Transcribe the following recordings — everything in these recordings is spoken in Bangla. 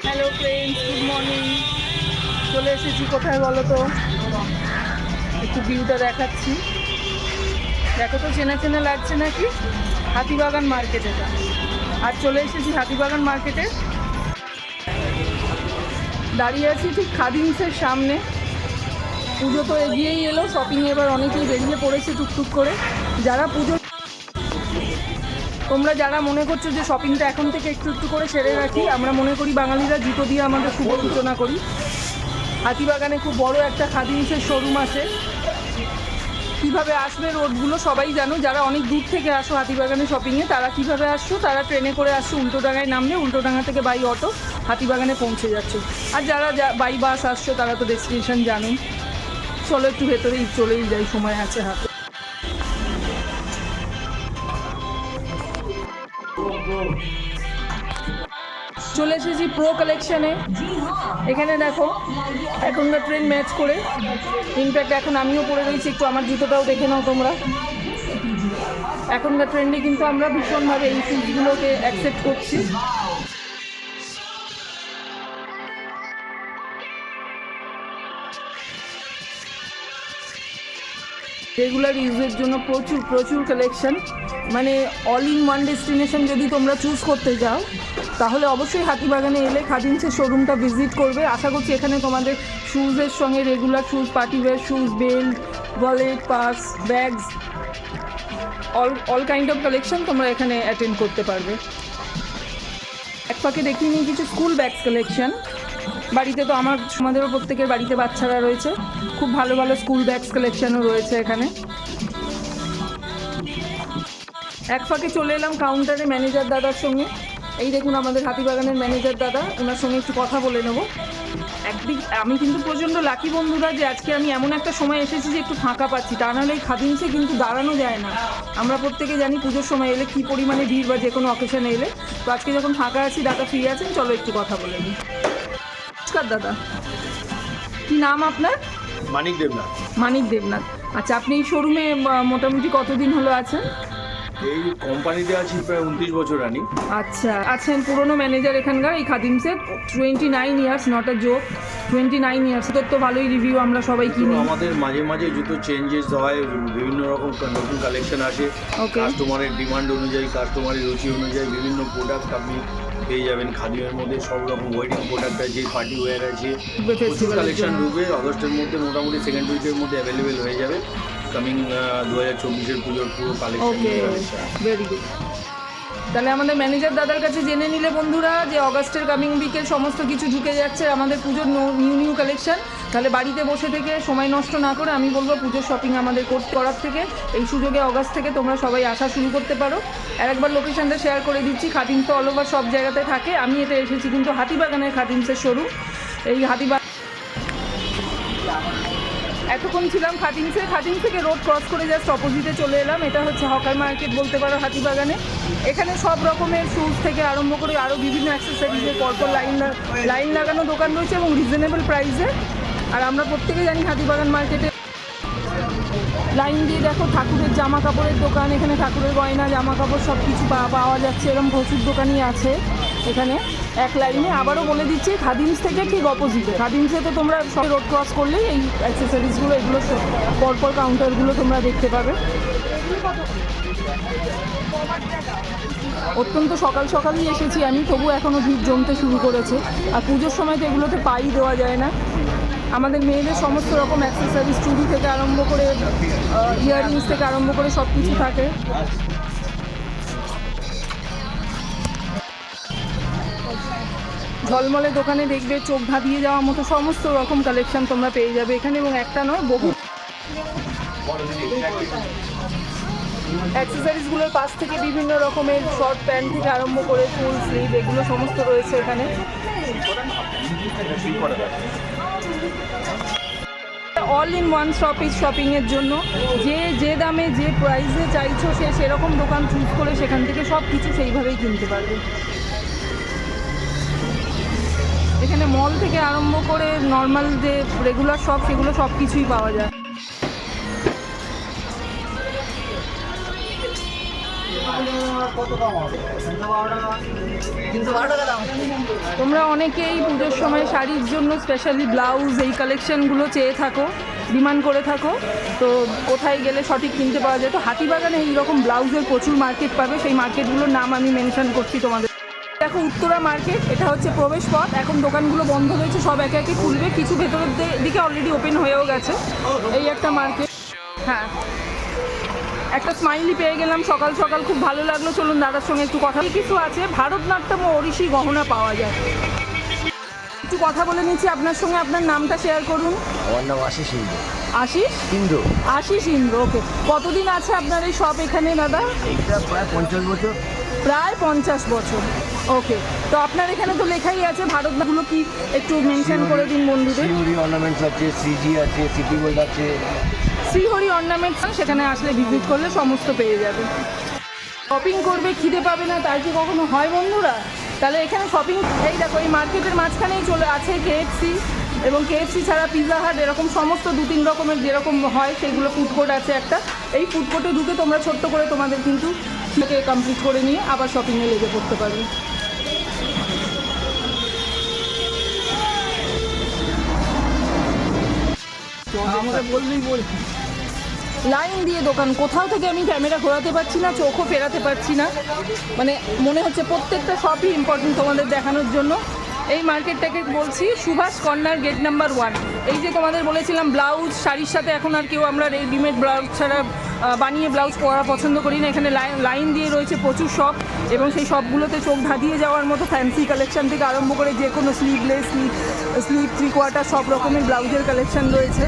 Hello friends, good morning. চলে এসেছি কোথায় বলো তো, একটু ভিউটা দেখাচ্ছি। দেখো তো চেনা চেনা লাগছে নাকি? হাতিবাগান মার্কেট এটা। আর চলে এসেছি হাতিবাগান মার্কেটে, দাঁড়িয়ে আছি ঠিক খাদিমসের সামনে। পুজো তো এগিয়েই এলো, শপিংয়ে এবার অনেকেই বেরিয়ে পড়েছে টুকটুক করে। যারা পুজো, তোমরা যারা মনে করছো যে শপিংটা এখন থেকে একটু একটু করে সেরে রাখি, আমরা মনে করি বাঙালিরা জুতো দিয়ে আমাদের শুভ সূচনা করি। হাতিবাগানে খুব বড় একটা খাদিমসের শোরুম আছে। কীভাবে আসবে রোডগুলো সবাই জানো। যারা অনেক দূর থেকে আসো হাতিবাগানে শপিংয়ে, তারা কীভাবে আসছো? তারা ট্রেনে করে আসছো, উল্টোডাঙায় নামলে উল্টোডাঙা থেকে বাই অটো হাতিবাগানে পৌঁছে যাচ্ছে। আর যারা বাই বাস আসছো তারা তো ডেস্টিনেশন জানো। চলো একটু ভেতরেই চলেই যাই, সময় আছে হাতে। চলে এসেছি প্রো কালেকশানে। এখানে দেখো এখনকার ট্রেন্ড ম্যাচ করে, ইনফ্যাক্ট এখন আমিও পরে রয়েছি, একটু আমার জুতোটাও দেখে নাও তোমরা। এখনকার ট্রেন্ডে কিন্তু আমরা ভীষণভাবে এই শুজগুলোকে অ্যাকসেপ্ট করছি। রেগুলার ইউজের জন্য প্রচুর প্রচুর কালেকশন, মানে অল ইন ওয়ান ডেস্টিনেশন যদি তোমরা চুজ করতে যাও তাহলে অবশ্যই হাতিবাগানে এলে খাদিমসের শোরুমটা ভিজিট করবে। আশা করছি এখানে তোমাদের শুজের সঙ্গে regular shoes, partywear shoes, belt, wallet, purse, bags, all kind of collection তোমরা এখানে অ্যাটেন্ড করতে পারবে। এক পাকে দেখিয়ে নিই কিছু স্কুল ব্যাগস কালেকশন। বাড়িতে তো আমাদেরও প্রত্যেকের বাড়িতে বাচ্চারা রয়েছে, খুব ভালো ভালো স্কুল ব্যাগস কালেকশনও রয়েছে এখানে। এক ফাঁকে চলে এলাম কাউন্টারে ম্যানেজার দাদার সঙ্গে। এই দেখুন আমাদের হাতিবাগানের ম্যানেজার দাদা, ওনার সঙ্গে একটু কথা বলে নেব। একদিক আমি কিন্তু প্রচণ্ড লাকি বন্ধুরা যে আজকে আমি এমন একটা সময় এসেছি যে একটু ফাঁকা পাচ্ছি, তা নাহলে এই খাদিমসে কিন্তু দাঁড়ানো যায় না। আমরা প্রত্যেকে জানি পুজোর সময় এলে কী পরিমাণে ভিড়, বা যে কোনো অকেশনে এলে। তো আজকে যখন ফাঁকা আছি, দাদা ফ্রি আছেন, চলো একটু কথা বলে নিই। নমস্কার দাদা, কি নাম আপনার? মানিক দেবনাথ। মানিক দেবনাথ, আচ্ছা। আপনি এই শোরুমে মোটামুটি কতদিন হলো আছেন? এই কোম্পানিতে আছি প্রায় 29 বছর রানি। আচ্ছা, আছেন পুরনো ম্যানেজার এখানকার এই খাদিমসের। 29 years, not a joke, 29 years. তোর তো ভালোই রিভিউ, আমরা সবাই কিনি। আমাদের মাঝে মাঝে জুতো চেঞ্জেস হয়, বিভিন্ন রকম নতুন কালেকশন আসে। কাস্টমারের ডিমান্ড অনুযায়ী, কাস্টমারের রুচি অনুযায়ী বিভিন্ন প্রোডাক্ট আপনি পেয়ে যাবেন। খাদিমের মধ্যে সব রকম ওয়েডিং প্রোডাক্ট আছে, পার্টি ওয়্যার আছে, প্রচুর কালেকশন ঢুকবে। আগস্টের মধ্যে মোটামুটি সেকেন্ড উইকের মধ্যে অ্যাভেলেবেল হয়ে যাবে। কামিং 2024-এর পুজোর পুরো কালেকশন। ওকে, ভেরি গুড। তাহলে আমাদের ম্যানেজার দাদার কাছে জেনে নিলে বন্ধুরা যে অগাস্টের কামিং উইকের সমস্ত কিছু ঢুকে যাচ্ছে আমাদের পুজোর নিউ কালেকশন। তাহলে বাড়িতে বসে থেকে সময় নষ্ট না করে আমি বলবো পুজোর শপিং আমাদের করার থেকে এই সুযোগে অগাস্ট থেকে তোমরা সবাই আসা শুরু করতে পারো। আর একবার লোকেশনটা শেয়ার করে দিচ্ছি। খাদিমস তো অল ওভার সব জায়গাতে থাকে, আমি এটা এসেছি কিন্তু হাতিবাগানের খাদিমসের শোরুম। এই এতক্ষণ ছিলাম খাদিমসে, খাদিমস থেকে রোড ক্রস করে জাস্ট অপোজিটে চলে এলাম। এটা হচ্ছে হকার মার্কেট বলতে পারো হাতিবাগানে। এখানে সব রকমের শুজ থেকে আরম্ভ করে আরও বিভিন্ন অ্যাক্সেসরিজের পরপর লাইন লাগানো দোকান রয়েছে এবং রিজনেবল প্রাইসে। আর আমরা প্রত্যেকে জানি হাতিবাগান মার্কেটে লাইন দিয়ে দেখো ঠাকুরের জামা কাপড়ের দোকান, এখানে ঠাকুরের গয়না, জামা কাপড় সব কিছু পাওয়া যাচ্ছে। এরকম প্রচুর দোকানই আছে এখানে এক লাইনে। আবারও বলে দিচ্ছি খাদিমস থেকে ঠিক অপোজিটে। খাদিমসে তো তোমরা সব রোড ক্রস করলেই এই অ্যাক্সেসরিজগুলো, এগুলো পরপর কাউন্টারগুলো তোমরা দেখতে পাবে। অত্যন্ত সকাল সকালই এসেছি আমি, তবু এখনও ভিড় জমতে শুরু করেছে। আর পুজোর সময় তো এগুলোতে পাই দেওয়া যায় না। আমাদের মেয়েদের সমস্ত রকম অ্যাক্সেসরিজ, চুড়ি থেকে আরম্ভ করে ইয়াররিংস থেকে আরম্ভ করে সব কিছু থাকে। ঝলমলে দোকানে দেখবে চোখ ধাঁধিয়ে যাওয়ার মতো সমস্ত রকম কালেকশন তোমরা পেয়ে যাবে এখানে, এবং একটা নয় বহু। অ্যাক্সেসরিজগুলোর পাশ থেকে বিভিন্ন রকমের শর্ট প্যান্ট থেকে আরম্ভ করে ফুল স্লিভ, এগুলো সমস্ত রয়েছে এখানে। অল ইন ওয়ান শপিংয়ের জন্য যে দামে যে প্রাইসে চাইছো সেরকম দোকান চুজ করে সেখান থেকে সব কিছু সেইভাবেই কিনতে পারবে। এখানে মল থেকে আরম্ভ করে নর্মাল যে রেগুলার শপ, সেগুলো সব কিছুই পাওয়া যায়। তোমরা অনেকেই পুজোর সময় শাড়ির জন্য স্পেশালি ব্লাউজ এই কালেকশনগুলো চেয়ে থাকো, ডিমান্ড করে থাকো, তো কোথায় গেলে সঠিক কিনতে পাওয়া যায়? তো হাতিবাগানে এইরকম ব্লাউজের প্রচুর মার্কেট পাবে, সেই মার্কেটগুলোর নাম আমি মেনশন করছি তোমাদের। দেখো উত্তরা মার্কেট, এটা হচ্ছে প্রবেশ পথ। এখন দোকানগুলো বন্ধ রয়েছে, সব একে একে খুলবে, কিছু ভেতরের দিকে অলরেডি ওপেন হয়েও গেছে। এই একটা মার্কেট। হ্যাঁ, একটা স্মাইলি পেয়ে গেলাম সকাল সকাল, খুব ভালো লাগলো। চলুন দাদার সঙ্গে একটু কথা। কিছু আছে ভারতনাট্যম ও ওড়িশি গহনা পাওয়া যায়, একটু কথা বলে নিচ্ছি আপনার সঙ্গে। আপনার নামটা শেয়ার করুন। আমার নাম আশিস ইন্দ্র। আশিস ইন্দ্র। আশিস ইন্দ্র, ওকে। কতদিন আছে আপনার এই শপ এখানে দাদা? এটা প্রায় 50 বছর। প্রায় 50 বছর, ওকে। তো আপনার এখানে তো লেখাই আছে ভারতনাট্যমগুলো, কি একটু মেনশন করে দিন বন্ধুদের। শ্রীহরি অর্নামেন্টস আছে, সিজি আছে, সিটি গোল্ড আছে। শ্রীহরি অর্নামেন্টস, সেখানে আসলে ভিজিট করলে সমস্ত পেয়ে যাবে। শপিং করবে, খিদে পাবে না, তার কি কখনো হয় বন্ধুরা? তাহলে এখানে শপিং, এই দেখো এই মার্কেটের মাঝখানেই চলে আছে কেএফসি, এবং কেএফসি ছাড়া পিৎজা হাট, এরকম সমস্ত 2-3 রকমের যেরকম হয় সেগুলো ফুড কোর্ট আছে একটা। এই ফুড কোর্টে ঢুকে তোমরা ছোট্ট করে তোমাদের কিন্তু কমপ্লিট করে নিয়ে আবার শপিংয়ে লেগে পড়তে পারবে। লাইন দিয়ে দোকান, কোথাও থেকে আমি ক্যামেরা ঘোরাতে পারছি না, চোখও ফেরাতে পারছি না, মানে মনে হচ্ছে প্রত্যেকটা শপই ইম্পর্টেন্ট তোমাদের দেখানোর জন্য। এই মার্কেটটাকে বলছি সুভাষ কর্নার, গেট নাম্বার 1। এই যে তোমাদের বলেছিলাম ব্লাউজ শাড়ির সাথে এখন আর কেউ আমরা রেডিমেড ব্লাউজ ছাড়া বানিয়ে ব্লাউজ পরা পছন্দ করি না। এখানে লাইন দিয়ে রয়েছে প্রচুর শপ, এবং সেই শপগুলোতে চোখ ধাঁধিয়ে যাওয়ার মতো ফ্যান্সি কালেকশন থেকে আরম্ভ করে যে কোনো স্লিভলেস, স্লিভ 3/4 সব রকমের ব্লাউজের কালেকশন রয়েছে।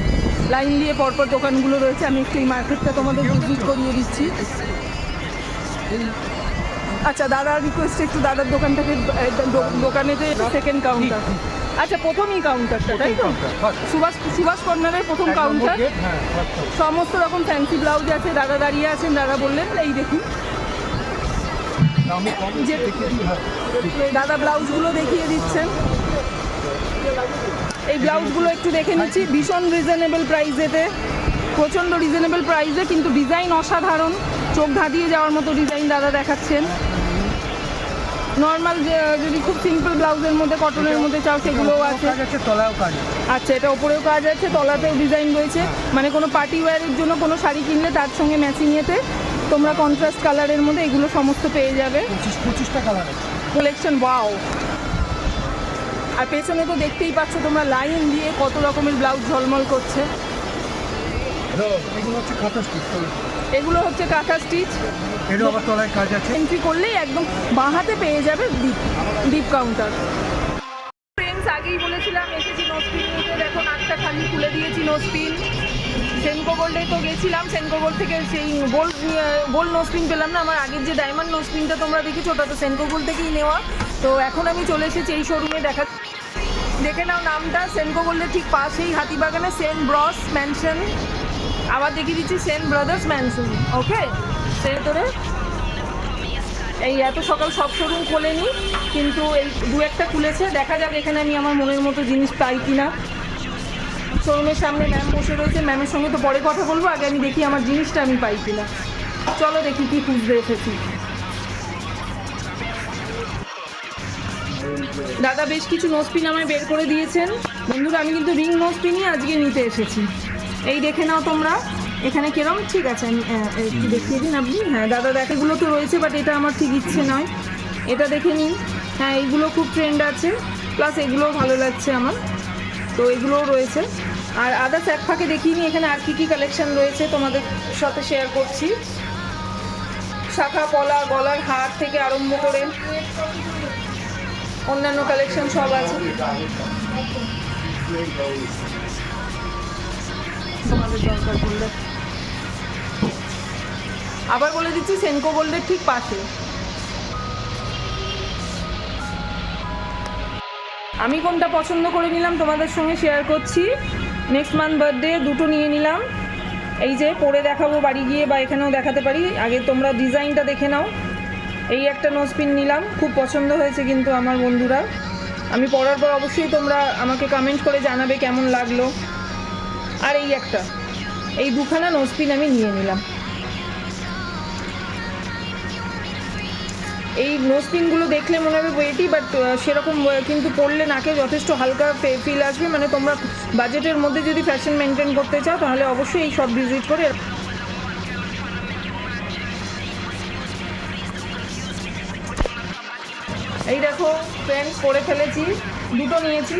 লাইন দিয়ে পরপর দোকানগুলো রয়েছে। আমি একটু এই মার্কেটটা তোমাদের ভিজিট করিয়ে দিচ্ছি। আচ্ছা, দাদার রিকোয়েস্টে একটু দাদার দোকানটাকে, দোকানেতে সেকেন্ড কাউন্টার, আচ্ছা প্রথমই কাউন্টারটা, তাই তো? সুভাষ কর্নারের প্রথম কাউন্টার। সমস্ত রকম ফ্যান্সি ব্লাউজ আছে, দাদা দাঁড়িয়ে আছেন, দাদা বললেন এই দেখুন যে দাদা ব্লাউজগুলো দেখিয়ে দিচ্ছেন। এই ব্লাউজগুলো একটু দেখে নিচ্ছি, ভীষণ রিজনেবল প্রাইসেতে, প্রচণ্ড রিজনেবল প্রাইসে, কিন্তু ডিজাইন অসাধারণ, চোখ ধাঁধিয়ে যাওয়ার মতো ডিজাইন দাদা দেখাচ্ছেন। নর্মাল যদি খুব সিম্পল ব্লাউজের মধ্যে কটনের মধ্যে চাও সেগুলোও আছে। আচ্ছা, এটা ওপরেও কাজ আছে, তলাতেও ডিজাইন রয়েছে, মানে কোনো পার্টি ওয়্যারের জন্য কোনো শাড়ি কিনলে তার সঙ্গে ম্যাচিংয়েতে তোমরা কন্ট্রাস্ট কালারের মধ্যে এগুলো সমস্ত পেয়ে যাবে। 25টা কালার আছে কালেকশন, ওয়াও। আর পেছনে তো দেখতেই পাচ্ছ তোমরা লাইন দিয়ে কত রকমের ব্লাউজ ঝলমল করছে। এগুলো হচ্ছে কাঁথা স্টিচ, এটাও আবার তলায় কাজ আছে। এন্ট্রি করলেই একদম বাঁ হাতে পেয়ে যাবে ডিপ কাউন্টার। ফ্রেন্ডস, আগেই বলেছিলাম এসেছি নোজপিন নিতে, দেখো নাকটা খালি খুলে দিয়েছি নোজপিন। সেনকো গোল্ডে তো গেছিলাম, সেনকো গোল্ড থেকে সেই গোল্ড নোজপিন পেলাম না। আমার আগের যে ডায়মন্ড নোজপিনটা তোমরা দেখেছো ওটা তো সেনকো গোল্ড থেকেই নেওয়া। তো এখন আমি চলে এসেছি এই শোরুমে, দেখে নাও নামটা, সেনকো গোল্ডের ঠিক পাশেই হাতিবাগানে সেন ব্রস ম্যানশন, আবার দেখিয়ে দিচ্ছি সেন ব্রাদার্স ম্যানশন, ওকে। ভেতরে এই এত সকাল সব শোরুম খোলেনি, কিন্তু এই 2-একটা খুলেছে, দেখা যাক এখানে আমি আমার মনের মতো জিনিস পাই কিনা। শোরুমের সামনে ম্যাম বসে রয়েছে, ম্যামের সঙ্গে তো পরে কথা বলবো, আগে আমি দেখি আমার জিনিসটা আমি পাই কিনা। চলো দেখি কি খুঁজতে এসেছি। দাদা বেশ কিছু নোজপিন আমায় বের করে দিয়েছেন বন্ধুরা। আমি কিন্তু রিং নোজপিনই আজকে নিতে এসেছি। এই দেখে নাও তোমরা এখানে কিরম, ঠিক আছে আমি একটু দেখিয়ে দিন আপনি। হ্যাঁ দাদা দেখ, এগুলো তো রয়েছে, বাট এটা আমার ঠিক ইচ্ছে নয়, এটা দেখে নিন। হ্যাঁ এইগুলো খুব ট্রেন্ড আছে, প্লাস এগুলোও ভালো লাগছে আমার, তো এগুলোও রয়েছে। আর আদার্স এক ফাঁকে দেখিয়ে নিই এখানে আর কী কী কালেকশন রয়েছে তোমাদের সাথে শেয়ার করছি। শাখা পলা, গলার হার থেকে আরম্ভ করে অন্যান্য কালেকশন সব আছে তোমাদের দরকার পড়লে। আবার বলে দিচ্ছি সেনকো গোল্ডের ঠিক পাশে। আমি কোনটা পছন্দ করে নিলাম তোমাদের সঙ্গে শেয়ার করছি। নেক্সট মান্থ বার্থডে দুটো নিয়ে নিলাম, এই যে পরে দেখাবো বাড়ি গিয়ে, বা এখানেও দেখাতে পারি। আগে তোমরা ডিজাইনটা দেখে নাও। এই একটা নোজপিন নিলাম, খুব পছন্দ হয়েছে কিন্তু আমার বন্ধুরা। আমি পরার পর অবশ্যই তোমরা আমাকে কমেন্ট করে জানাবে কেমন লাগলো। আর এই একটা, এই দুখানা নোজপিন আমি নিয়ে নিলাম। এই নোজপিনগুলো দেখলে মনে হবে ওয়েটি, বাট সেরকম কিন্তু পরলে নাকে যথেষ্ট হালকা ফিল আসবে। মানে তোমরা বাজেটের মধ্যে যদি ফ্যাশন মেনটেন করতে চাও তাহলে অবশ্যই এই সব ভিজিট করে। এই দেখো ফ্রেন্ডস, করে ফেলেছি, দুটো নিয়েছি,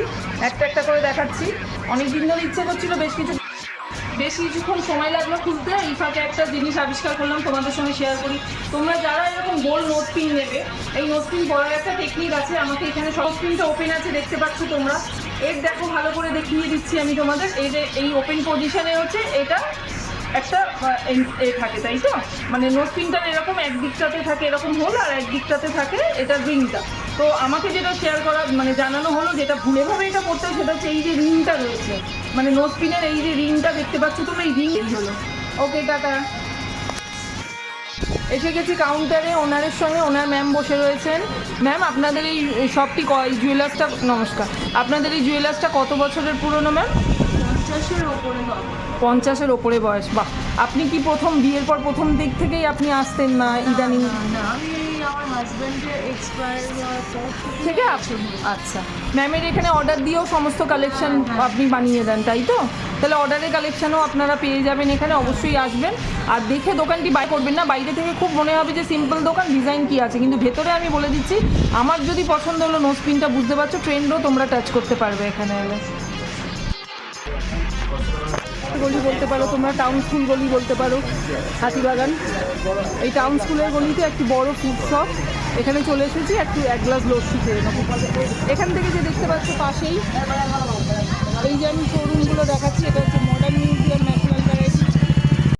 একটা একটা করে দেখাচ্ছি। অনেক দিন ধরে ইচ্ছে করছিল, বেশ কিছুক্ষণ সময় লাগলো খুলতে। এই ফাঁকে একটা জিনিস আবিষ্কার করলাম, তোমাদের সঙ্গে শেয়ার করি। তোমরা যারা এরকম গোল নোজপিন নেবে, এই নোজপিন পরার একটা টেকনিক আছে। আমাকে এখানে নোজপিনটা ওপেন আছে, দেখতে পাচ্ছ তোমরা। এর দেখো ভালো করে দেখিয়ে দিচ্ছি আমি তোমাদের। এই যে এই ওপেন পজিশনে হচ্ছে এটা একটা এ থাকে, তাই তো? মানে নোজপিনটার এরকম একদিকটাতে থাকে এরকম হোল, আর একদিকটাতে থাকে এটা রিংটা। তো আমাকে যেটা শেয়ার করা মানে জানানো হলো, যেটা ভুলেভাবে এটা করতে হয় সেটা হচ্ছে এই যে রিংটা রয়েছে, মানে নোজপিনের এই যে রিংটা দেখতে পাচ্ছ তোমরা, এই রিং হলো। ওকে, টাটা। এসে গেছি কাউন্টারে, ওনারের সঙ্গে। ওনার ম্যাম বসে রয়েছেন। ম্যাম, আপনাদের এই শপটি এই জুয়েলার্সটা, নমস্কার, আপনাদের এই জুয়েলার্সটা কত বছরের পুরনো ম্যাম? 50-এর ওপরে বয়স। বাহ। আপনি কি প্রথম বিয়ের পর প্রথম দিক থেকেই আপনি আসতেন না ইদানিং আমি আমার হাজব্যান্ডের এক্সপায়ার থেকে? আচ্ছা, ম্যামের এখানে অর্ডার দিয়েও সমস্ত কালেকশন আপনি বানিয়ে দেন, তাই তো? তাহলে অর্ডারের কালেকশনও আপনারা পেয়ে যাবেন এখানে। অবশ্যই আসবেন আর দেখে দোকানটি বাই করবেন না। বাইরে থেকে খুব মনে হবে যে সিম্পল দোকান, ডিজাইন কি আছে, কিন্তু ভেতরে আমি বলে দিচ্ছি, আমার যদি পছন্দ হলো নোজপিনটা, বুঝতে পারছো, ট্রেন্ডও তোমরা টাচ করতে পারবে এখানে এলে। গলি বলতে পারো তোমরা, টাউন স্কুল গলি বলতে পারো, হাতিবাগান। এই টাউন স্কুলের গলিতে একটি বড় ফুড শপ, এখানে চলে এসেছি একটু এক গ্লাস লস্যি খেয়ে নেবো। এখান থেকে যে দেখতে পাচ্ছ পাশেই এই যে আমি শোরুমগুলো দেখাচ্ছি, এটা হচ্ছে মডার্ন মিউজিয়াম।